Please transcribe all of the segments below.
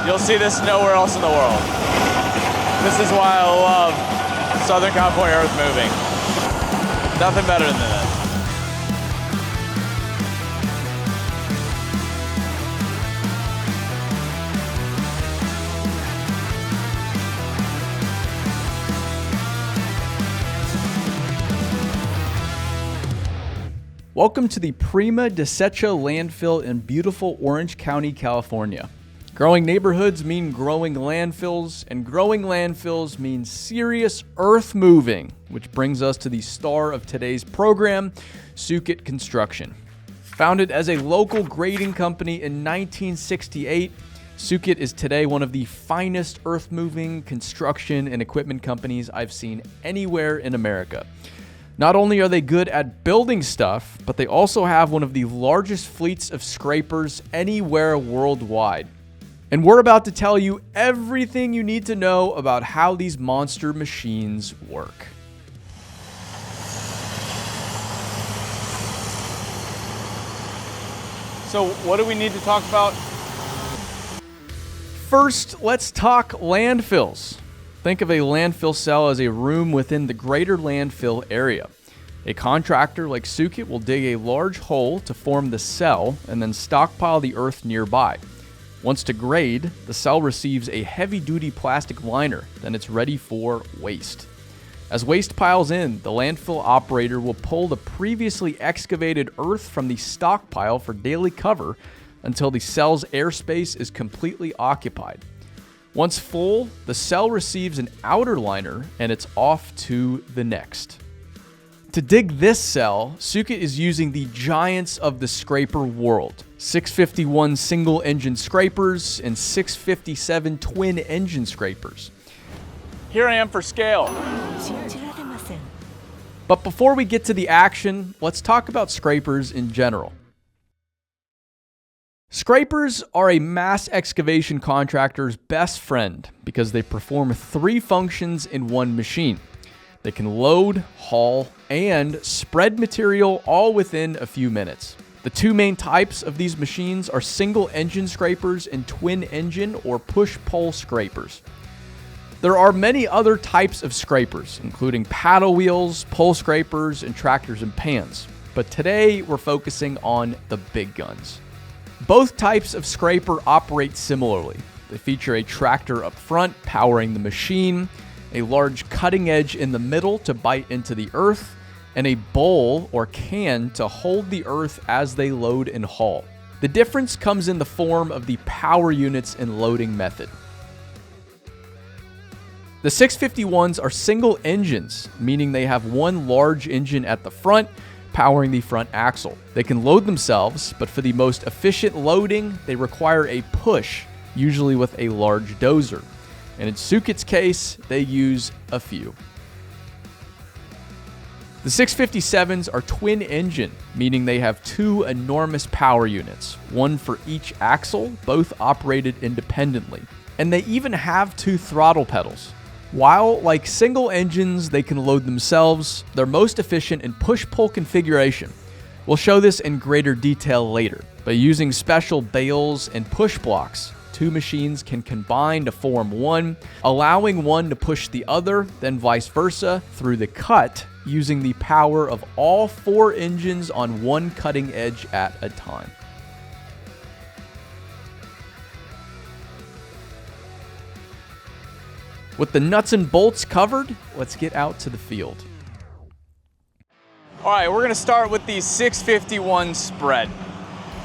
You'll see this nowhere else in the world. This is why I love Southern California earth moving. Nothing better than this. Welcome to the Prima Desecha landfill in beautiful Orange County, California. Growing neighborhoods mean growing landfills, and growing landfills mean serious earth moving, which brings us to the star of today's program, Sukut Construction. Founded as a local grading company in 1968, Sukut is today one of the finest earth moving construction and equipment companies I've seen anywhere in America. Not only are they good at building stuff, but they also have one of the largest fleets of scrapers anywhere worldwide. And we're about to tell you everything you need to know about how these monster machines work. So what do we need to talk about? First, let's talk landfills. Think of a landfill cell as a room within the greater landfill area. A contractor like Sukut will dig a large hole to form the cell and then stockpile the earth nearby. Once to grade, the cell receives a heavy-duty plastic liner, then it's ready for waste. As waste piles in, the landfill operator will pull the previously excavated earth from the stockpile for daily cover until the cell's airspace is completely occupied. Once full, the cell receives an outer liner and it's off to the next. To dig this cell, Sukut is using the giants of the scraper world, 651 single-engine scrapers and 657 twin-engine scrapers. Here I am for scale. But before we get to the action, let's talk about scrapers in general. Scrapers are a mass excavation contractor's best friend because they perform three functions in one machine. They can load, haul, and spread material all within a few minutes. The two main types of these machines are single-engine scrapers and twin-engine or push-pull scrapers. There are many other types of scrapers, including paddle wheels, pole scrapers, and tractors and pans. But today, we're focusing on the big guns. Both types of scraper operate similarly. They feature a tractor up front powering the machine, a large cutting edge in the middle to bite into the earth, and a bowl or can to hold the earth as they load and haul. The difference comes in the form of the power units and loading method. The 651s are single engines, meaning they have one large engine at the front powering the front axle. They can load themselves, but for the most efficient loading, they require a push, usually with a large dozer. And in Sukut's case, they use a few. The 657s are twin engine, meaning they have two enormous power units, one for each axle, both operated independently. And they even have two throttle pedals. While, like single engines, they can load themselves, they're most efficient in push-pull configuration. We'll show this in greater detail later. By using special bales and push blocks, two machines can combine to form one, allowing one to push the other, then vice versa, through the cut, using the power of all four engines on one cutting edge at a time. With the nuts and bolts covered, let's get out to the field. All right, we're gonna start with the 651 spread.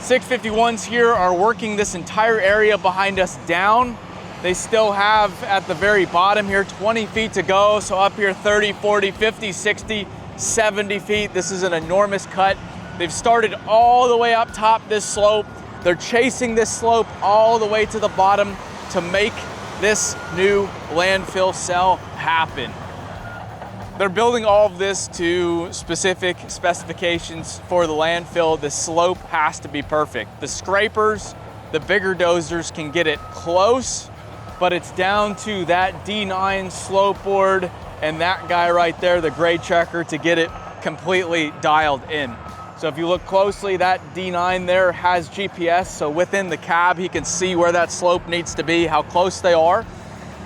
651s here are working this entire area behind us down. They still have at the very bottom here 20 feet to go, so up here 30, 40, 50, 60, 70 feet. This is an enormous cut. They've started all the way up top this slope. They're chasing this slope all the way to the bottom to make this new landfill cell happen. They're building all of this to specific specifications for the landfill. The slope has to be perfect. The scrapers, the bigger dozers can get it close, but it's down to that D9 slope board and that guy right there, the grade checker, to get it completely dialed in. So if you look closely, that D9 there has GPS, so within the cab he can see where that slope needs to be, how close they are.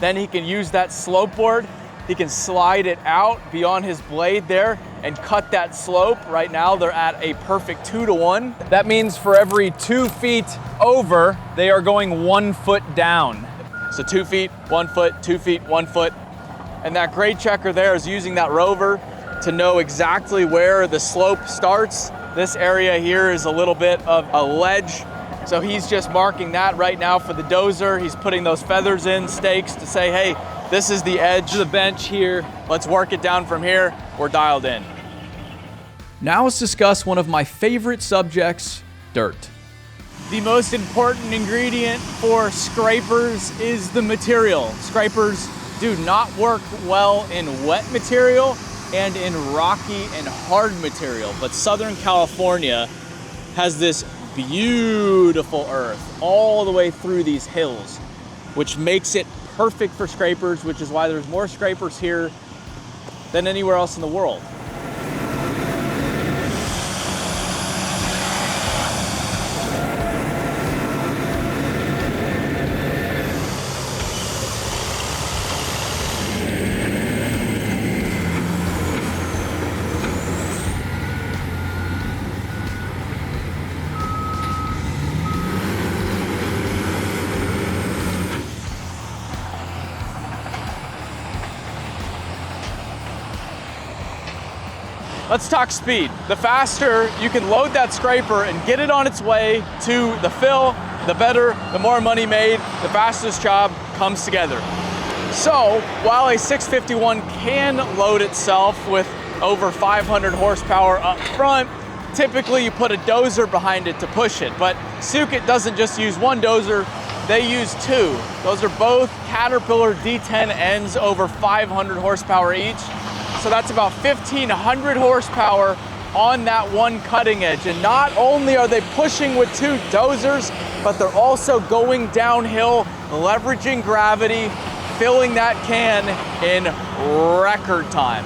Then he can use that slope board, he can slide it out beyond his blade there and cut that slope. Right now they're at a perfect 2-to-1. That means for every 2 feet over, they are going 1 foot down. So 2 feet, 1 foot, 2 feet, 1 foot. And that grade checker there is using that rover to know exactly where the slope starts. This area here is a little bit of a ledge. So he's just marking that right now for the dozer. He's putting those feathers in, stakes, to say, hey, this is the edge of the bench here. Let's work it down from here. We're dialed in. Now let's discuss one of my favorite subjects, dirt. The most important ingredient for scrapers is the material. Scrapers do not work well in wet material and in rocky and hard material, but Southern California has this beautiful earth all the way through these hills, which makes it perfect for scrapers, which is why there's more scrapers here than anywhere else in the world. Let's talk speed. The faster you can load that scraper and get it on its way to the fill, the better, the more money made, the faster this job comes together. So while a 651 can load itself with over 500 horsepower up front, typically you put a dozer behind it to push it. But Sukut doesn't just use one dozer, they use two. Those are both Caterpillar D10Ns over 500 horsepower each. So that's about 1,500 horsepower on that one cutting edge. And not only are they pushing with two dozers, but they're also going downhill, leveraging gravity, filling that can in record time.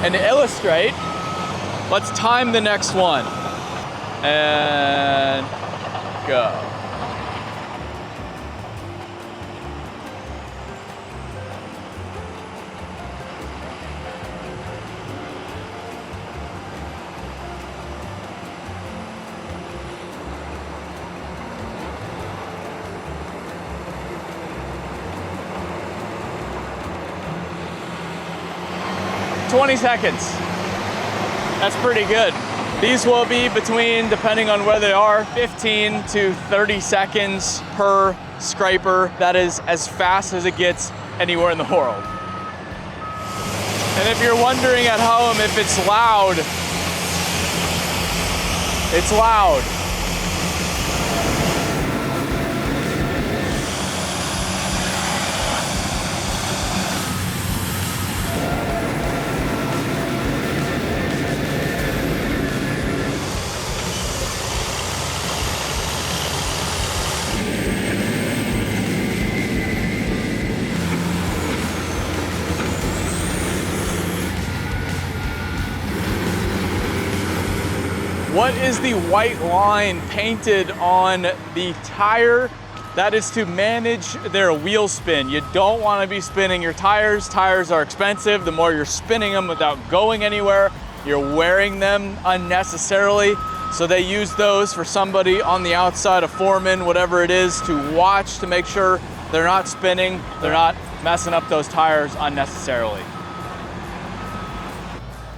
And to illustrate, let's time the next one. And go. "20 seconds. That's pretty good. These will be between, depending on where they are, 15 to 30 seconds per scraper. That is as fast as it gets anywhere in the world. And if you're wondering at home if it's loud, it's loud. What is the white line painted on the tire? That is to manage their wheel spin. You don't want to be spinning your tires. Tires are expensive. The more you're spinning them without going anywhere, you're wearing them unnecessarily. So they use those for somebody on the outside, a foreman, whatever it is, to watch to make sure they're not spinning, they're not messing up those tires unnecessarily.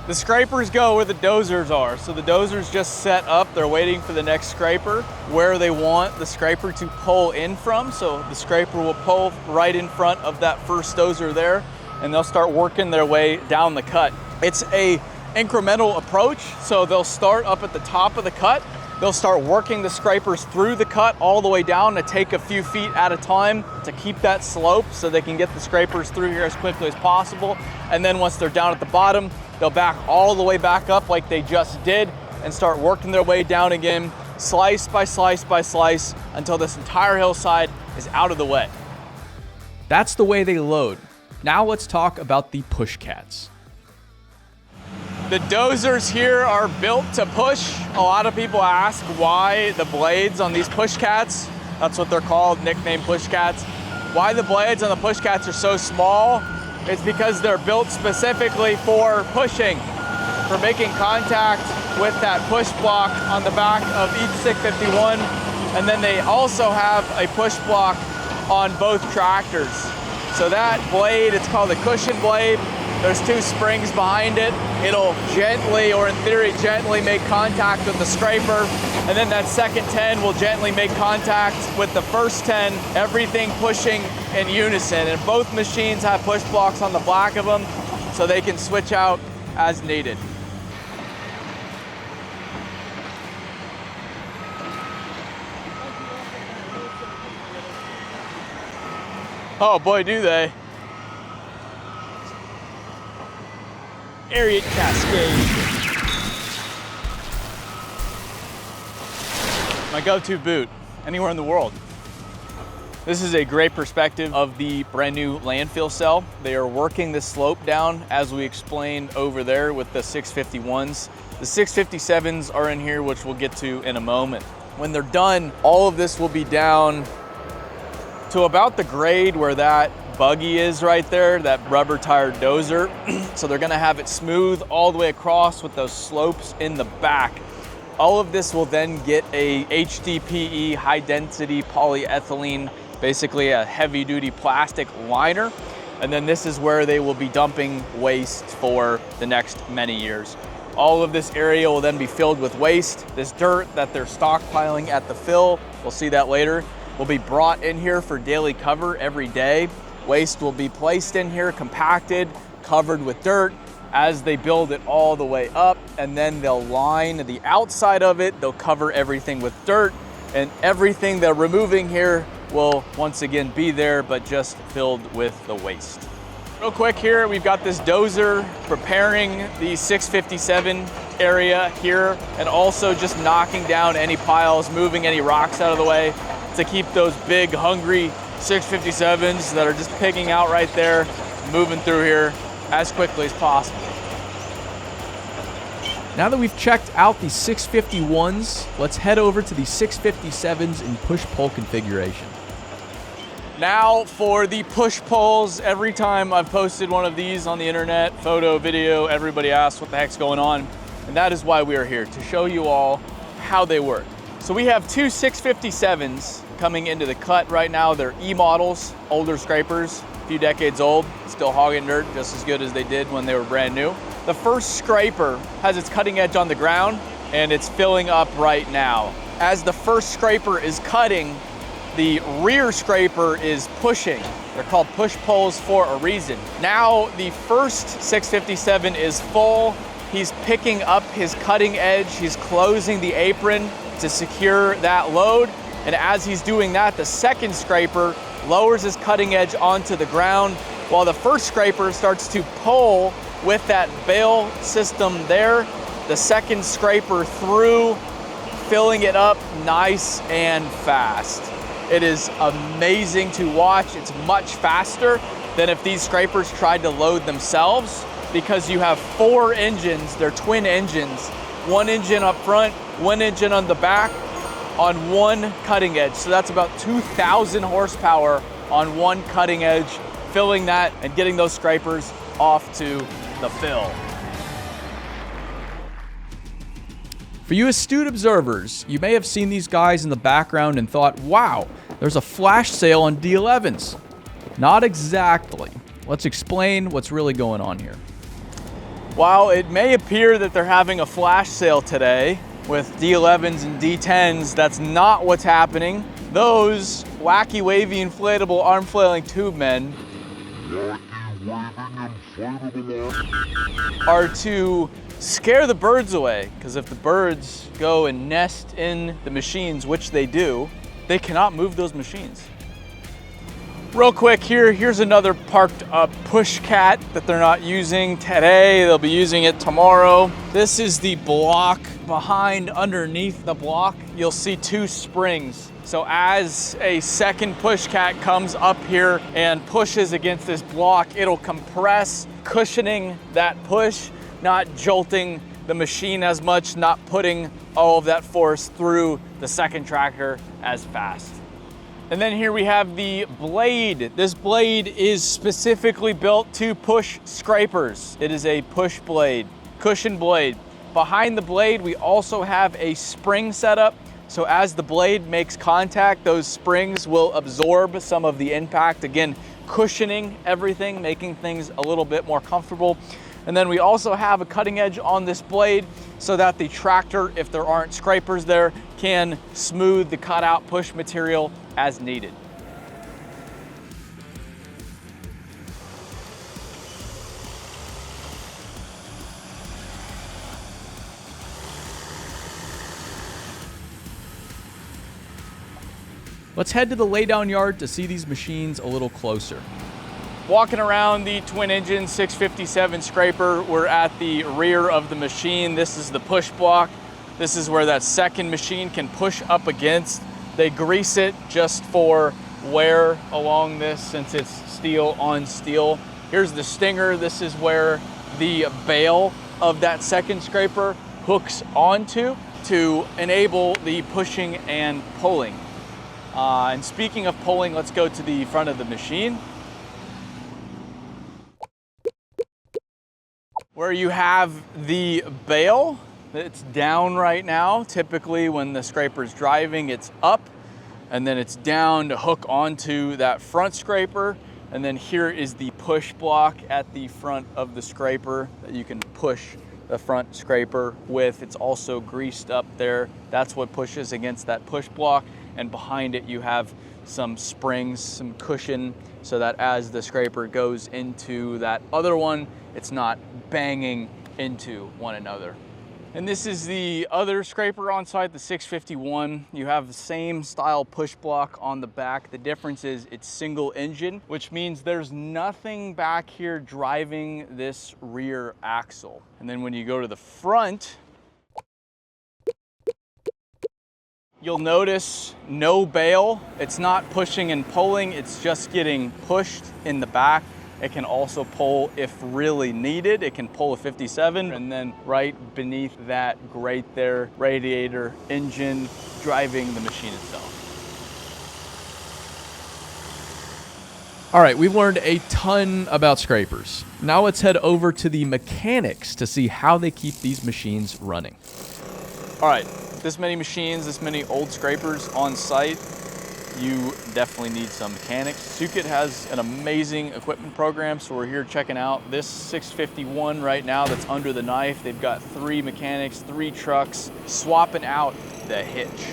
The scrapers go where the dozers are. So the dozers just set up, they're waiting for the next scraper where they want the scraper to pull in from. So the scraper will pull right in front of that first dozer there, and they'll start working their way down the cut. It's a incremental approach. So they'll start up at the top of the cut. They'll start working the scrapers through the cut all the way down to take a few feet at a time to keep that slope so they can get the scrapers through here as quickly as possible. And then once they're down at the bottom, they'll back all the way back up like they just did and start working their way down again, slice by slice by slice, until this entire hillside is out of the way. That's the way they load. Now let's talk about the push cats. The dozers here are built to push. A lot of people ask why the blades on these push cats, that's what they're called, nicknamed push cats, why the blades on the push cats are so small. It's because they're built specifically for pushing, for making contact with that push block on the back of each 651. And then they also have a push block on both tractors. So that blade, it's called a cushion blade. There's 2 springs behind it. It'll gently, or in theory, gently make contact with the scraper. And then that second 10 will gently make contact with the first 10, everything pushing in unison. And both machines have push blocks on the back of them, so they can switch out as needed. Oh boy, do they. Ariat Cascade. My go-to boot anywhere in the world. This is a great perspective of the brand new landfill cell. They are working the slope down as we explained over there with the 651s. The 657s are in here, which we'll get to in a moment. When they're done, all of this will be down to about the grade where that buggy is right there, that rubber tired dozer. So they're gonna have it smooth all the way across with those slopes in the back. All of this will then get a HDPE, high density polyethylene, basically a heavy duty plastic liner. And then this is where they will be dumping waste for the next many years. All of this area will then be filled with waste. This dirt that they're stockpiling at the fill, we'll see that later, will be brought in here for daily cover every day. Waste will be placed in here, compacted, covered with dirt as they build it all the way up, and then they'll line the outside of it. They'll cover everything with dirt, and everything they're removing here will once again be there, but just filled with the waste. Real quick here, we've got this dozer preparing the 657 area here, and also just knocking down any piles, moving any rocks out of the way to keep those big, hungry 657s that are just pigging out right there, moving through here as quickly as possible. Now that we've checked out the 651s, let's head over to the 657s in push-pull configuration. Now for the push pulls. Every time I've posted one of these on the internet, photo, video, everybody asks what the heck's going on. And that is why we are here, to show you all how they work. So we have 2 657s coming into the cut right now. They're E models, older scrapers, a few decades old, still hogging dirt just as good as they did when they were brand new. The first scraper has its cutting edge on the ground and it's filling up right now. As the first scraper is cutting, the rear scraper is pushing. They're called push pulls for a reason. Now the first 657 is full. He's picking up his cutting edge. He's closing the apron to secure that load. And as he's doing that, the second scraper lowers his cutting edge onto the ground while the first scraper starts to pull with that bale system there. The second scraper through, filling it up nice and fast. It is amazing to watch. It's much faster than if these scrapers tried to load themselves, because you have 4 engines, they're twin engines, 1 engine up front, 1 engine on the back on 1 cutting edge. So that's about 2,000 horsepower on 1 cutting edge, filling that and getting those scrapers off to the fill. For you astute observers, you may have seen these guys in the background and thought, wow, there's a flash sale on D11s. Not exactly. Let's explain what's really going on here. While it may appear that they're having a flash sale today with D11s and D10s, that's not what's happening. Those wacky, wavy, inflatable, arm flailing tube men are to scare the birds away, because if the birds go and nest in the machines, which they do, they cannot move those machines. Real quick here's another parked up push cat that they're not using today. They'll be using it tomorrow. This is the block. Behind, underneath the block, you'll see 2 springs. So as a second push cat comes up here and pushes against this block, it'll compress, cushioning that push. not jolting the machine as much, not putting all of that force through the second tractor as fast. And then here we have the blade. This blade is specifically built to push scrapers. It is a push blade, cushion blade. Behind the blade, we also have a spring setup. So as the blade makes contact, those springs will absorb some of the impact. Again, cushioning everything, making things a little bit more comfortable. And then we also have a cutting edge on this blade so that the tractor, if there aren't scrapers there, can smooth the cutout push material as needed. Let's head to the laydown yard to see these machines a little closer. Walking around the twin engine 657 scraper, we're at the rear of the machine. This is the push block. This is where that second machine can push up against. They grease it just for wear along this since it's steel on steel. Here's the stinger. This is where the bale of that second scraper hooks onto to enable the pushing and pulling. And speaking of pulling, let's go to the front of the machine, where you have the bale. It's down right now. Typically when the scraper's driving, it's up, and then it's down to hook onto that front scraper. And then here is the push block at the front of the scraper that you can push the front scraper with. It's also greased up there. That's what pushes against that push block. And behind it, you have some springs, some cushion, so that as the scraper goes into that other one, it's not banging into one another. And this is the other scraper on site, the 651. You have the same style push block on the back. The difference is it's single engine, which means there's nothing back here driving this rear axle. And then when you go to the front, you'll notice no bale. It's not pushing and pulling, it's just getting pushed in the back. It can also pull if really needed. It can pull a 57, and then right beneath that grate there, radiator engine driving the machine itself. All right, we've learned a ton about scrapers. Now let's head over to the mechanics to see how they keep these machines running. All right, this many machines, this many old scrapers on site, you definitely need some mechanics. Sukut has an amazing equipment program, so we're here checking out this 651 right now that's under the knife. They've got 3 mechanics, 3 trucks, swapping out the hitch.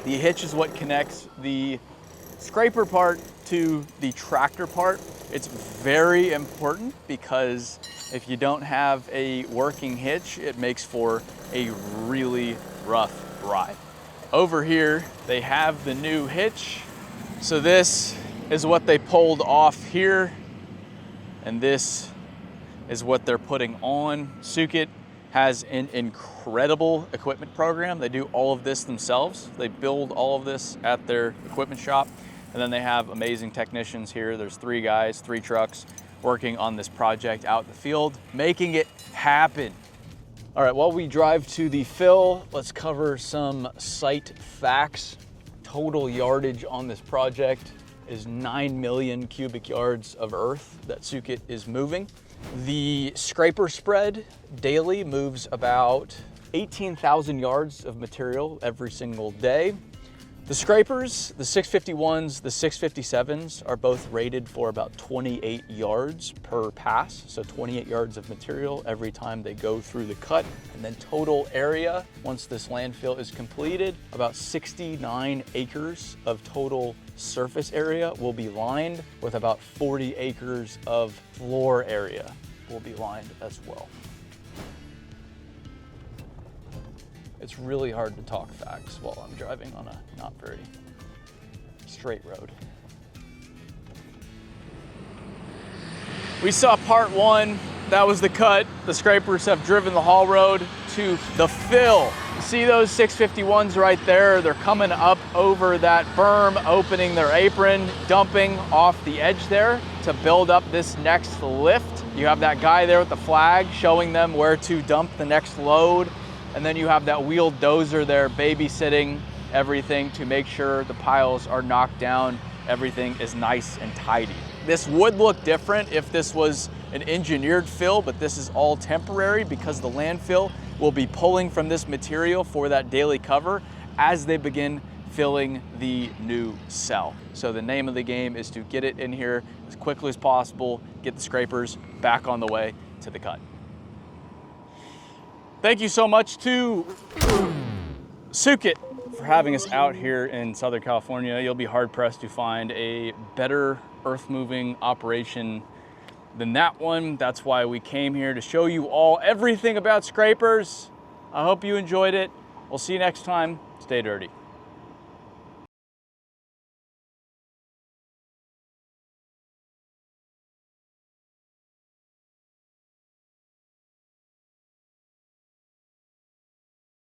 The hitch is what connects the scraper part to the tractor part. It's very important because if you don't have a working hitch, it makes for a really rough ride. Over here, they have the new hitch. So this is what they pulled off here, and this is what they're putting on. Sukut has an incredible equipment program. They do all of this themselves. They build all of this at their equipment shop, and then they have amazing technicians here. There's 3 guys, 3 trucks working on this project out in the field, making it happen. All right, while we drive to the fill, let's cover some site facts. Total yardage on this project is 9 million cubic yards of earth that Sukut is moving. The scraper spread daily moves about 18,000 yards of material every single day. The scrapers, the 651s, the 657s are both rated for about 28 yards per pass. So 28 yards of material every time they go through the cut. And then total area, once this landfill is completed, about 69 acres of total surface area will be lined, with about 40 acres of floor area will be lined as well. It's really hard to talk facts while I'm driving on a not very straight road. We saw part 1, that was the cut. The scrapers have driven the haul road to the fill. See those 651s right there? They're coming up over that berm, opening their apron, dumping off the edge there to build up this next lift. You have that guy there with the flag showing them where to dump the next load. And then you have that wheeled dozer there babysitting everything to make sure the piles are knocked down. Everything is nice and tidy. This would look different if this was an engineered fill, but this is all temporary because the landfill will be pulling from this material for that daily cover as they begin filling the new cell. So the name of the game is to get it in here as quickly as possible, get the scrapers back on the way to the cut. Thank you so much to Sukut for having us out here in Southern California. You'll be hard pressed to find a better earth moving operation than that one. That's why we came here to show you all everything about scrapers. I hope you enjoyed it. We'll see you next time. Stay dirty.